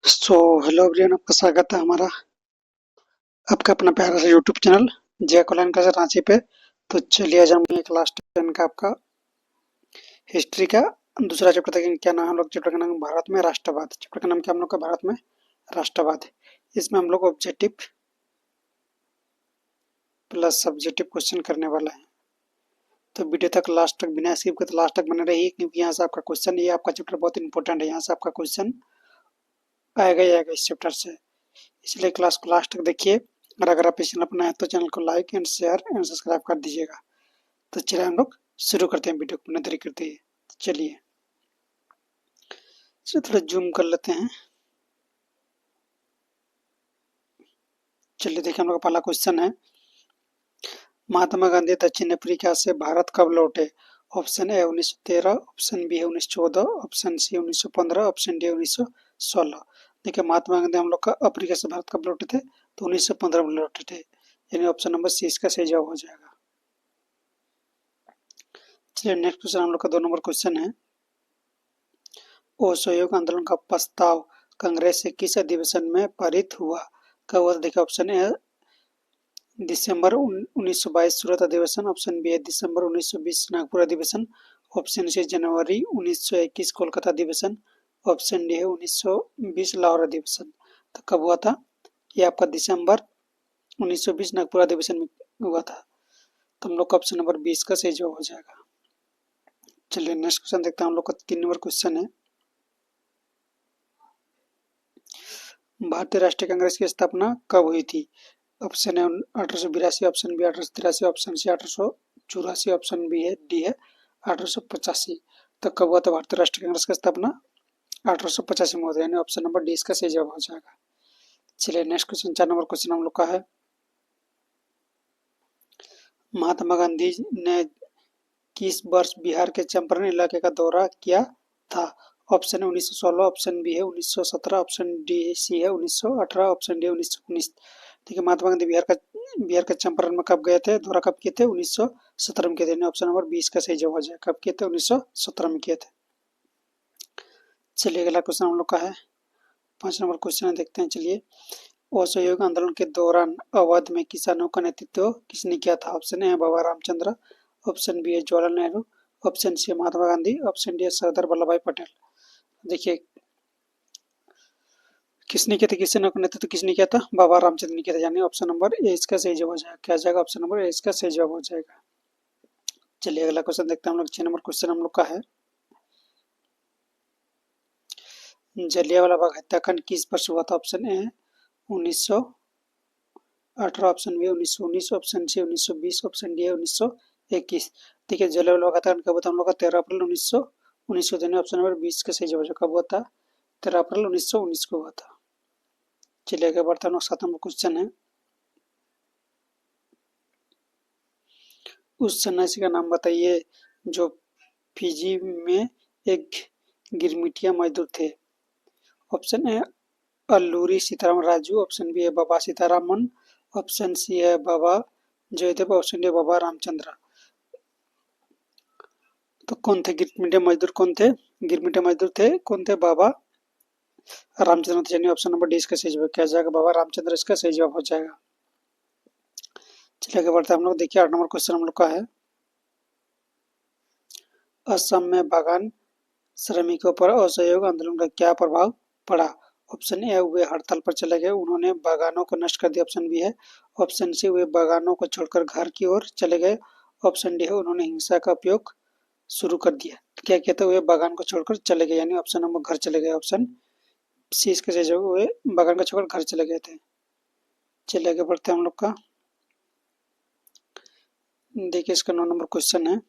So hello everyone, आपका स्वागत है हमारा आपका अपना प्यारा सा यूट्यूब चैनल जय कल्याण का रांची पे। तो चलिए आज हम एक लास्ट टाइम का आपका हिस्ट्री का दूसरा चैप्टर देखेंगे। क्या नाम हम लोग चैप्टर का नाम भारत में राष्ट्रवाद। चैप्टर का नाम क्या हम लोग का भारत में राष्ट्रवाद। इसमें हम लोग ऑब्जेक्टिव प्लस सब्जेक्टिव क्वेश्चन करने वाला है। तो वीडियो तक लास्ट तक बिना स्किप के तो लास्ट तक बने रहिए, क्योंकि यहाँ से आपका क्वेश्चन, ये आपका चैप्टर बहुत इंपॉर्टेंट है। यहाँ से आपका क्वेश्चन आएगा ही आएगा इस चैप्टर से, इसलिए क्लास को लास्ट तक देखिए। और अगर आप इस चैनल पर नए हैं तो चैनल को like and share and subscribe कर दीजिएगा। तो चलिए हम लोग शुरू करते हैं वीडियो को बिना देरी करते ही। चलिए इसे थोड़ा जूम कर लेते हैं। चलिए देखिए, हम लोग का पहला क्वेश्चन है, महात्मा गांधी दक्षिण अफ्रीका से भारत कब लौटे। ऑप्शन ए 1913, ऑप्शन बी है 1914, ऑप्शन सी 1915, ऑप्शन डी 1916। देखिए महात्मा गांधी हम लोग का अफ्रीका से भारत कब लौटे थे, तो 1915 में लौटे थे, यानी ऑप्शन नंबर सी इसका सही जवाब हो जाएगा। चलिए नेक्स्ट क्वेश्चन हम लोग का 2 नंबर क्वेश्चन है, असहयोग आंदोलन का प्रस्ताव कांग्रेस से किस अधिवेशन में पारित हुआ। कब हुआ, देखिए ऑप्शन ए दिसंबर 1922 सूरत अधिवेशन, ऑप्शन बी है दिसंबर 1920 नागपुर अधिवेशन, ऑप्शन सी जनवरी 1921 कोलकाता अधिवेशन, ऑप्शन डी है 1920 लाहौर अधिवेशन। तो कब हुआ था, ये आपका दिसंबर 1920 नागपुर अधिवेशन में हुआ था। तो हम लोग का ऑप्शन नंबर 20 का सही जवाब हो जाएगा। चलिए नेक्स्ट क्वेश्चन देखते हैं, हम लोग का 3 नंबर क्वेश्चन है, भारतीय राष्ट्रीय कांग्रेस की स्थापना कब हुई थी। ऑप्शन है 1882, option B 1883, option C 1884, option B है डी है 1885। तो कब हुआ था भारतीय राष्ट्रीय कांग्रेस की स्थापना, 1885 में हुआ था, यानी ऑप्शन नंबर डी इसका सही जवाब हो जाएगा। चलिए नेक्स्ट क्वेश्चन 4 नंबर क्वेश्चन हम लोग का है, महात्मा गांधी ने किस वर्ष बिहार के चंपारण इलाके का दौरा किया था। ऑप्शन है 1916, ऑप्शन बी है 1917, ऑप्शन डी सी है 1918, ऑप्शन डी 1919। देखिए महात्मा गांधी बिहार का चंपारण में कब गए थे, दौरा कब किए थे, 1917 में किए थे, ऑप्शन नंबर 20 का सही जवाब हो जाए। कब किए थे, 1917 में किए थे। चलिए अगला क्वेश्चन हम लोग का है 5 नंबर क्वेश्चन देखते हैं। चलिए, असहयोग आंदोलन के दौरान अवध में किसानों का नेतृत्व किसने किया था। ऑप्शन ए है बाबा रामचंद्र, ऑप्शन बी है जवाहरलाल नेहरू, ऑप्शन सी है महात्मा गांधी, ऑप्शन डी है सरदार वल्लभ भाई पटेल। देखिए किसने किया था, किसानों का नेतृत्व किसने किया था, बाबा रामचंद्र ने किया था, यानी ऑप्शन नंबर ए इसका सही जवाब हो जाएगा। क्या जाएगा, ऑप्शन नंबर ए इसका सही जवाब हो जाएगा। चलिए अगला क्वेश्चन देखते हैं हम लोग, 6 नंबर क्वेश्चन हम लोग का है, जलियांवाला बाग हत्याकांड किस वर्ष हुआ था। Option A 1918, option B 1919, option C 1920, option D है 1921। देखिए जलियांवाला बाग हत्याकांड कब हुआ था, हम लोग का 13 अप्रैल 1919 को, यानी ऑप्शन नंबर 20 का सही जवाब कब हुआ था, 13 अप्रैल 1919 को हुआ था। चलिए आगे बढ़ते हैं, 7 नंबर क्वेश्चन है, उस सन्यासी का नाम बताइए जो फिजी में एक गिरमिटिया मजदूर थे। Option A Alluri Sitarama Raju, option B है बाबा सीतारामन, ऑप्शन सी है बाबा जयदेव, ऑप्शन डी बाबा रामचंद्र। तो कौन थे गिरमिटिया मजदूर, कौन थे गिरमिटिया मजदूर थे, कौन थे, बाबा रामचंद्र थे, यानी ऑप्शन नंबर डी इसका सही जवाब क्या जाएगा, बाबा रामचंद्र इसका सही जवाब हो जाएगा। चलिए आगे बढ़ते हैं हम लोग, देखिए 8 नंबर क्वेश्चन हम लोग का है, असम में बागान श्रमिकों पर असहयोग आंदोलन का क्या प्रभाव पड़ा। ऑप्शन ए वे हड़ताल पर चले गए, उन्होंने बागानों को नष्ट कर दिया, ऑप्शन बी है, ऑप्शन सी वे बागानों को छोड़कर घर की ओर चले गए, ऑप्शन डी है उन्होंने हिंसा का उपयोग शुरू कर दिया। तो क्या कहते हुए बागान को छोड़कर चले गए, यानी ऑप्शन नंबर घर चले गए, ऑप्शन सी इसके सही जवाब, वे बागान को छोड़कर घर चले गए थे। चलिए आगे बढ़ते हैं हम लोग का, देखिए इसका 9 नंबर क्वेश्चन है,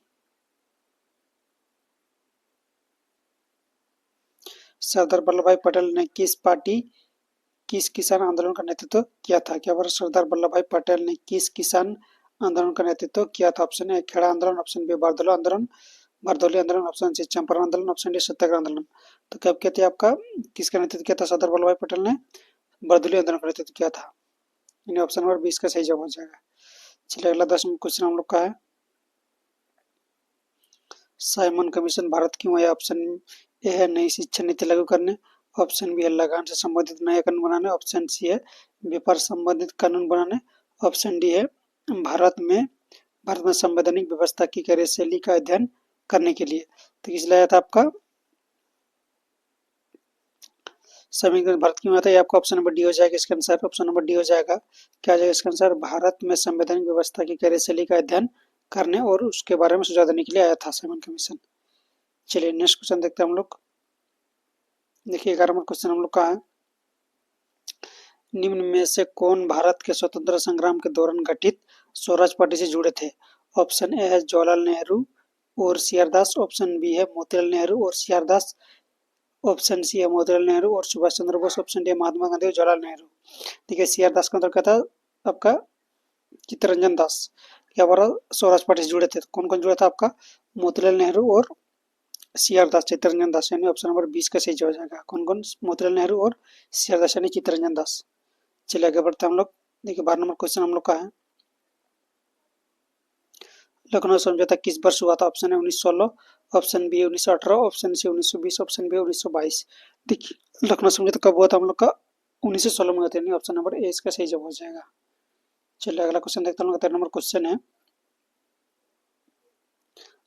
सरदार वल्लभ भाई पटेल ने किस किसान आंदोलन का नेतृत्व किया था। क्या बात, सरदार वल्लभ भाई पटेल ने किस किसान आंदोलन का नेतृत्व किया था। ऑप्शन ए खेड़ा आंदोलन, ऑप्शन बी बारदौली आंदोलन, ऑप्शन सी चंपारण आंदोलन, ऑप्शन डी सत्याग्रह आंदोलन। तो क्या कहते हैं आपका किसका नेतृत्व किया था, सरदार वल्लभ भाई पटेल ने बारदौली आंदोलन का नेतृत्व किया था, यानी ऑप्शन नंबर 20 का सही जवाब हो जाएगा। चलिए अगला 10 क्वेश्चन हम लोग का है, साइमन कमीशन भारत क्यों आया। ऑप्शन ए है नई शिक्षा नीति लागू करने, ऑप्शन बी है लगान से संबंधित नया कानून बनाने, ऑप्शन सी है व्यापार संबंधित कानून बनाने, ऑप्शन डी है भारत में संवैधानिक व्यवस्था की कार्यशैली का अध्ययन करने के लिए। तो किस लाया था आपका समीकरण भारत की आता है, आपका ऑप्शन नंबर डी हो जाएगा इसका आंसर। ऑप्शन नंबर डी हो जाएगा, क्या हो जाएगा इसका आंसर, भारत में संवैधानिक व्यवस्था की कार्यशैली का अध्ययन करने और उसके बारे में सुझाव देने के लिए आया था साइमन कमीशन। चलिए नेक्स्ट क्वेश्चन देखते हैं हम लोग। देखिए 11वां क्वेश्चन हम लोग का है, निम्न में से कौन भारत के स्वतंत्रता संग्राम के दौरान गठित स्वराज पार्टी से जुड़े थे। ऑप्शन ए है जवाहरलाल नेहरू और सीआर दास, ऑप्शन बी है मोतीलाल नेहरू और सीआर दास, ऑप्शन सी है मोतीलाल नेहरू और सुभाष चंद्र बोस, ऑप्शन डी है महात्मा गांधी और जवाहरलाल नेहरू। देखिए सीआर दास का अंतर क्या था आपका चित्तरंजन दास, क्या बारह स्वराज पार्टी से जुड़े थे। तो कौन कौन जुड़ा था आपका मोतीलाल नेहरू और सीआर दास, चित्तरंजन दास, यानी ऑप्शन नंबर 20 का सही हो जाएगा। कौन कौन, मोतीलाल नेहरू और सीआर दास यानी चित्तरंजन दास। चलिए आगे बढ़ते हैं हम लोग। देखिए 12 नंबर क्वेश्चन हम लोग का है, लखनऊ समझौता किस वर्ष हुआ था। ऑप्शन है 1916, option B 1918, option C 1920, option B 1922। देखिए लखनऊ समझौता कब हुआ था हम लोग का 1916 में हुआ था, यानी ऑप्शन नंबर ए इसका सही जवाब हो जाएगा। चलिए अगला क्वेश्चन देखते हैं। 13 नंबर क्वेश्चन है,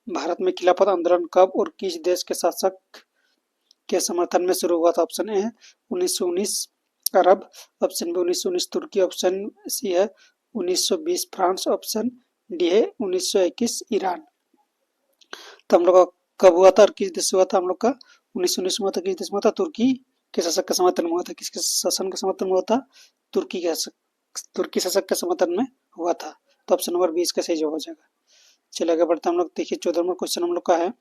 भारत में खिलाफत आंदोलन कब और किस देश के शासक के समर्थन में शुरू हुआ था। ऑप्शन ए है 1919 अरब, ऑप्शन बी 1919 तुर्की, ऑप्शन सी है 1920 फ्रांस, ऑप्शन डी है 1921 ईरान। तो हम लोग का कब हुआ था और किस देश से हुआ था, हम लोग का 1919 में हुआ था। किस देश में हुआ था, तुर्की के शासक के समर्थन में हुआ था। किसके शासन के समर्थन में हुआ था, तुर्की शासक के समर्थन में हुआ था। तो ऑप्शन नंबर 20 का सही जवाब हो जाएगा। चलिए आगे बढ़ते हैं हम लोग। देखिए 14 नंबर क्वेश्चन हम लोग का है,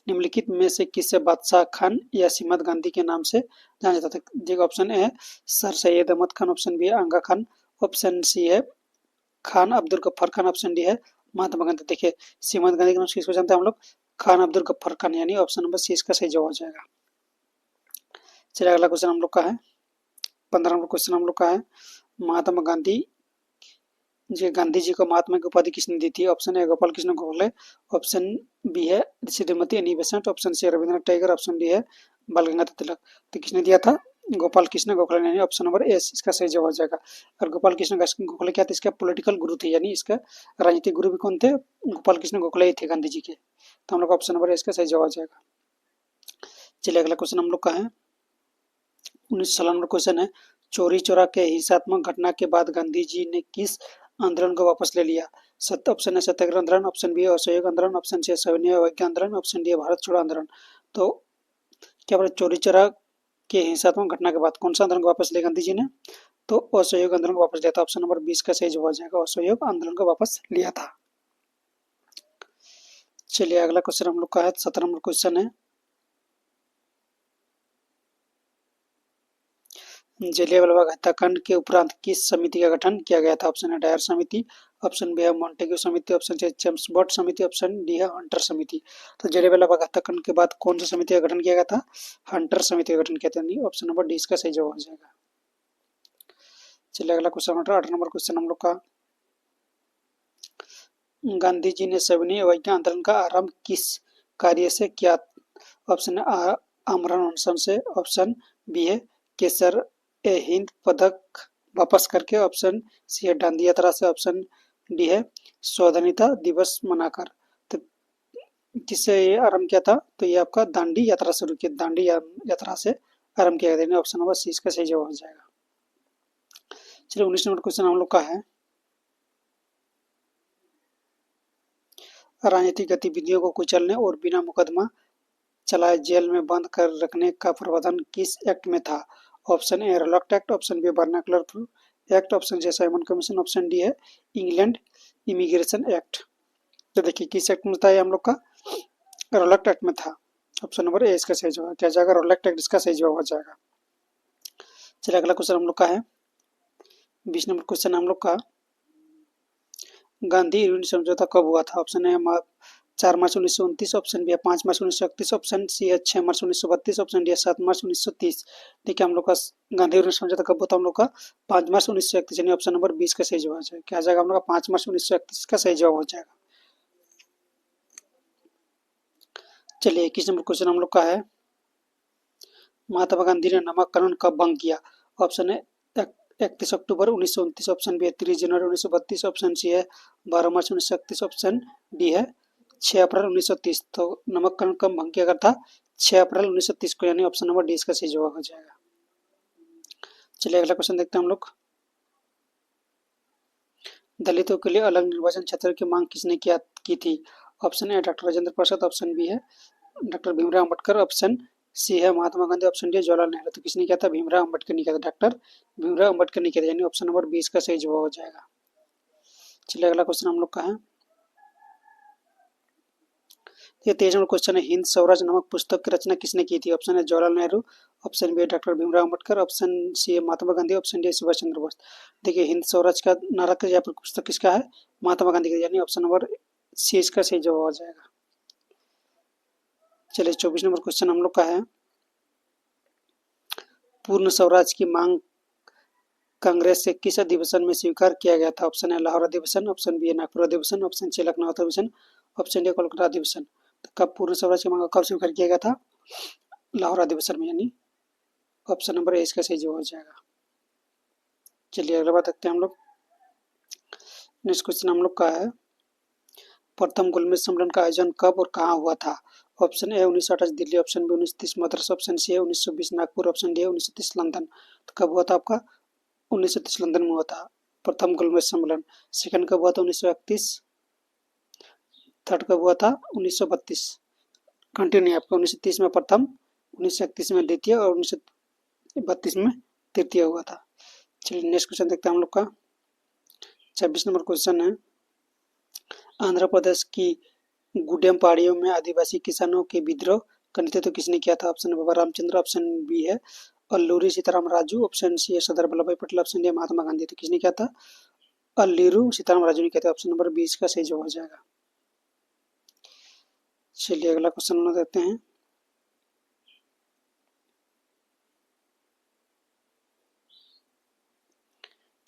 निम्नलिखित में से किसे बादशाह खान या सिमत गांधी के नाम से जाना जाता था। देखिए ऑप्शन ए है sir Syed Ahmad Khan, option B है आंगा खान, ऑप्शन सी है खान अब्दुल गफ्फार खान, ऑप्शन डी है महात्मा गांधी। देखिए सिमत गांधी के नाम से किसको जानते हैं हम लोग, खान अब्दुल गफ्फार खान, यानी ऑप्शन नंबर सी इसका सही जवाब हो जाएगा। चलिए अगला क्वेश्चन हम लोग का है, 15 नंबर क्वेश्चन हम लोग का है, महात्मा गांधी जी को महात्मा की उपाधि किसने दी थी। Option A Gopal Krishna Gokhale, option B है Shrimati Annie Besant, option C Rabindranath Tagore, option D है बाल गंगाधर तिलक। तो किसने दिया था, गोपाल कृष्ण गोखले ने, यानी ऑप्शन नंबर ए इसका सही जवाब हो जाएगा। और गोपाल कृष्ण गोखले क्या थे, इसका पॉलिटिकल गुरु थे, यानी इसका राजनीतिक गुरु भी कौन थे, गोपाल कृष्ण गोखले ही थे गांधी जी के। तो हम लोग ऑप्शन नंबर ए इसका सही जवाब हो जाएगा। चलिए अगला क्वेश्चन हम लोग का है, 19 नंबर क्वेश्चन है, चोरी चोरा के हिंसात्मक घटना के बाद गांधी जी ने किस आंदोलन को वापस ले लिया। ऑप्शन है सत्याग्रह आंदोलन, ऑप्शन बी है असहयोग आंदोलन, ऑप्शन सी है सविनय अवज्ञा आंदोलन, ऑप्शन डी है भारत छोड़ो आंदोलन। तो क्या बोले, चोरी चोरा के हिंसात्मक घटना के बाद कौन सा आंदोलन को वापस लिया गांधी जी ने, तो असहयोग आंदोलन को वापस लिया था। ऑप्शन नंबर 20 का सही जवाब हो जाएगा, असहयोग आंदोलन को वापस लिया था। चलिए अगला क्वेश्चन हम लोग का है, 17 नंबर क्वेश्चन है, जलियांवाला बाग हत्याकांड के उपरांत किस समिति का गठन किया गया था। ऑप्शन है डायर समिति, ऑप्शन बी है मॉन्टेग्यू समिति, ऑप्शन सी है जेम्स बॉट समिति, ऑप्शन डी है हंटर समिति। तो जलियांवाला बाग हत्याकांड के बाद कौन सी समिति का गठन किया गया था, हंटर समिति का गठन किया था। ऑप्शन नंबर डी इसका सही जवाब हो जाएगा। चलिए अगला क्वेश्चन 18 नंबर क्वेश्चन हम लोग का, गांधी जी ने सविनय अवज्ञा आंदोलन का आरंभ किस कार्य से किया। ऑप्शन है आमरण अनशन से, ऑप्शन बी है केसर ए हिंद पदक वापस करके, ऑप्शन सी है दांडी यात्रा से, ऑप्शन डी है स्वाधीनता दिवस मनाकर। तो किससे ये आरंभ किया था, तो ये आपका दांडी यात्रा शुरू किया, दांडी यात्रा से आरंभ किया गया। ऑप्शन नंबर सी इसका सही जवाब हो जाएगा। चलिए 19 नंबर क्वेश्चन हम लोग का है, राजनीतिक गतिविधियों को कुचलने और बिना मुकदमा चलाए जेल में बंद कर रखने का प्रावधान किस एक्ट में था। Option A Rowlatt act, option B vernacular act, option C Simon commission, option D है इंग्लैंड इमिग्रेशन एक्ट। तो देखिए किस एक्ट में था ये हम लोग का, रॉलैक्ट एक्ट में था। ऑप्शन नंबर ए इसका सही जवाब क्या जाएगा, रॉलैक्ट एक्ट इसका सही जवाब हो जाएगा। चलिए अगला क्वेश्चन हम लोग का है, 20 नंबर क्वेश्चन हम लोग का, गांधी इरविन समझौता कब हुआ था। Option A 4 March 1929, option B है 5 मार्च 1931, ऑप्शन सी है 6 मार्च 1932, ऑप्शन डी है 7 मार्च 1930। देखिए हम लोग का गांधी इरविन समझौता कब हुआ था, हम लोग का 5 मार्च 1931, यानी ऑप्शन नंबर 20 का सही जवाब है। क्या जाएगा हम लोग का 5 मार्च 1931 का सही जवाब हो जाएगा। चलिए 21 नंबर क्वेश्चन हम लोग का है, महात्मा गांधी ने नमक कानून कब भंग किया? ऑप्शन है 31 अक्टूबर 1929, ऑप्शन बी है 30 जनवरी 1932, ऑप्शन सी है 12 मार्च 1931, ऑप्शन डी है 6 अप्रैल 1930। तो नमक कानून कब भंग किया गया था? 6 अप्रैल 1930 को, यानी ऑप्शन नंबर डी इसका सही जवाब हो जाएगा। चलिए अगला क्वेश्चन देखते हैं हम लोग। दलितों के लिए अलग निर्वाचन क्षेत्र की मांग किसने की थी? Option A doctor Rajendra Prasad, option B है doctor Bhimrao Ambedkar, option C है महात्मा गांधी, ऑप्शन डी जवाहरलाल नेहरू। तो किसने किया था? भीमराव अम्बेडकर ने किया था, डॉक्टर भीमराव अम्बेडकर ने किया था, यानी ऑप्शन नंबर 20 का सही जवाब हो जाएगा। चलिए अगला क्वेश्चन हम लोग का है, ये 23 नंबर क्वेश्चन है, हिंद स्वराज नामक पुस्तक की रचना किसने की थी? ऑप्शन है जवाहरलाल नेहरू, ऑप्शन बी है doctor Bhimrao Ambedkar, option C है महात्मा गांधी, ऑप्शन डी सुभाष चंद्र बोस। देखिए हिंद स्वराज का नारा का यहाँ पर पुस्तक किसका है? महात्मा गांधी का, यानी ऑप्शन नंबर सी इसका सही जवाब हो जाएगा। चलिए 24 नंबर क्वेश्चन हम लोग का है, पूर्ण स्वराज की मांग कांग्रेस से किस अधिवेशन में स्वीकार किया गया था? ऑप्शन है लाहौर अधिवेशन, ऑप्शन बी है नागपुर अधिवेशन, ऑप्शन सी लखनऊ अधिवेशन, ऑप्शन डी कोलकाता अधिवेशन। तो कब पूर्ण स्वराज की मांग कब स्वीकार किया गया था? लाहौर अधिवेशन में, यानी ऑप्शन नंबर ए इसका सही जवाब हो जाएगा। चलिए अगला बात देखते हैं हम लोग। नेक्स्ट क्वेश्चन हम लोग का है, प्रथम गोलमेज सम्मेलन का आयोजन कब और कहाँ हुआ था? Option A 1928 Delhi, option B 1930 Madras, option C है 1920 नागपुर, ऑप्शन डी है 1930 लंदन। तो कब हुआ था आपका? 1930 लंदन में हुआ था प्रथम गोलमेज सम्मेलन। सेकंड कब हुआ था? 1931। थर्ड कब हुआ था? 1932। कंटिन्यू आपका 1930 में प्रथम, 1931 में द्वितीय और 1932 में तृतीय हुआ था। चलिए नेक्स्ट क्वेश्चन देखते हैं हम लोग का। 26 नंबर क्वेश्चन है, आंध्र प्रदेश की गुड्डेम पहाड़ियों में आदिवासी किसानों के विद्रोह का नेतृत्व किसने किया था? ऑप्शन बाबा रामचंद्र, ऑप्शन बी है अल्लूरी सीताराम राजू, ऑप्शन सी है सरदार वल्लभ भाई पटेल, ऑप्शन डी महात्मा गांधी। तो किसने किया था? अल्लूरी सीताराम राजू ने किया था, ऑप्शन नंबर 20 का सही जवाब हो जाएगा। चलिए अगला क्वेश्चन हम देखते हैं।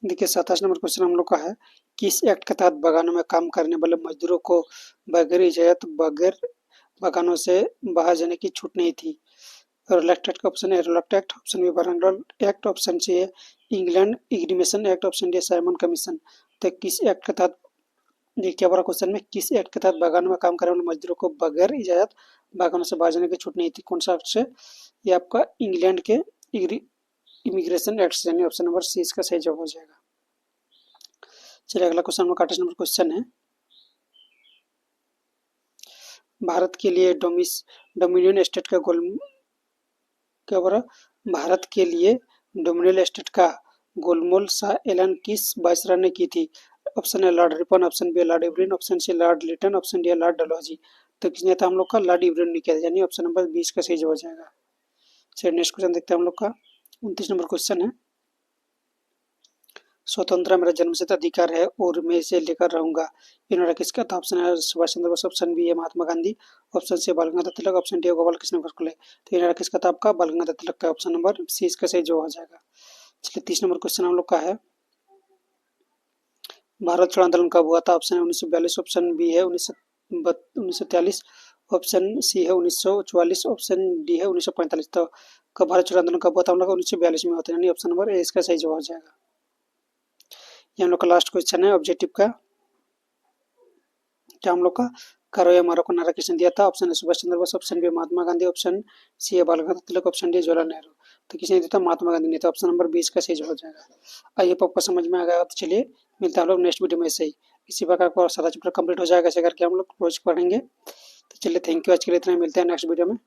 देखिए 27 नंबर क्वेश्चन हम लोग का है, किस एक्ट के तहत बागानों में काम करने वाले मजदूरों को बगैर इजाजत बगैर बागानों से बाहर जाने की छूट नहीं थी? रोलैक्ट एक्ट का ऑप्शन है रोलैक्ट एक्ट, ऑप्शन बी बर्नरॉल एक्ट, ऑप्शन सी है England immigration act, option D Simon commission. तो किस एक्ट के तहत, देखिए हमारा क्वेश्चन में किस एक्ट के तहत बागानों में काम करने वाले मजदूरों को बगैर इजाजत बागानों से बाहर जाने की छूट नहीं थी? कौन सा एक्ट से? ये आपका इंग्लैंड के इमिग्रेशन एक्ट से, यानी ऑप्शन नंबर सी इसका सही जवाब हो जाएगा। चलिए अगला क्वेश्चन नंबर 28 नंबर क्वेश्चन है, भारत के लिए डोमिनियन स्टेट का गोल क्या बोला? भारत के लिए डोमिनियन स्टेट का गोलमोल सा ऐलान किस वायसराय ने की थी? ऑप्शन है lord Ripon, option B lord Irwin, option C lord Lytton, option D lord Dalhousie. तो किसने था हम लोग का? लॉर्ड इरविन ने किया था, यानी ऑप्शन नंबर 20 का सही जवाब हो जाएगा। चलिए नेक्स्ट क्वेश्चन देखते हैं हम लोग का। 29 नंबर क्वेश्चन है, स्वतंत्रता मेरा जन्मसिद्ध अधिकार है और मैं इसे लेकर रहूंगा, इन्होंने किसका था? ऑप्शन है सुभाष चंद्र बोस, ऑप्शन बी है महात्मा गांधी, ऑप्शन सी बाल गंगाधर तिलक, ऑप्शन डी गोपाल कृष्ण गोखले। तो इन्होंने किसका था? आपका बाल गंगाधर तिलक का, ऑप्शन नंबर सी इसका सही जवाब हो जाएगा। चलिए 30 नंबर क्वेश्चन हम लोग का है, भारत छोड़ो आंदोलन कब हुआ था? ऑप्शन है 1942, ऑप्शन बी है 1943, ऑप्शन सी है 1944, ऑप्शन डी है 1945। तो कब भारत छोड़ो आंदोलन कब हुआ था? हम लोग 1942 में होता है, यानी ऑप्शन नंबर ए इसका सही जवाब हो जाएगा। ये हम लोग का लास्ट क्वेश्चन है ऑब्जेक्टिव का, क्या हम लोग का करो या मारो को नारा किसने दिया था? ऑप्शन है सुभाष चंद्र बोस, ऑप्शन बी महात्मा गांधी, ऑप्शन सी है बाल गंगाधर तिलक, ऑप्शन डी जवाहरलाल नेहरू। तो किसने दिया था? महात्मा गांधी ने। तो ऑप्शन नंबर 20 का सही जवाब हो जाएगा। आइए आपको समझ में आ गया तो चलिए मिलते हैं हम लोग नेक्स्ट वीडियो में। ऐसे ही इसी प्रकार को सारा चैप्टर कंप्लीट हो जाएगा, ऐसे करके हम लोग रोज पढ़ेंगे। तो चलिए थैंक यू, आज के लिए इतना, मिलते हैं नेक्स्ट वीडियो में।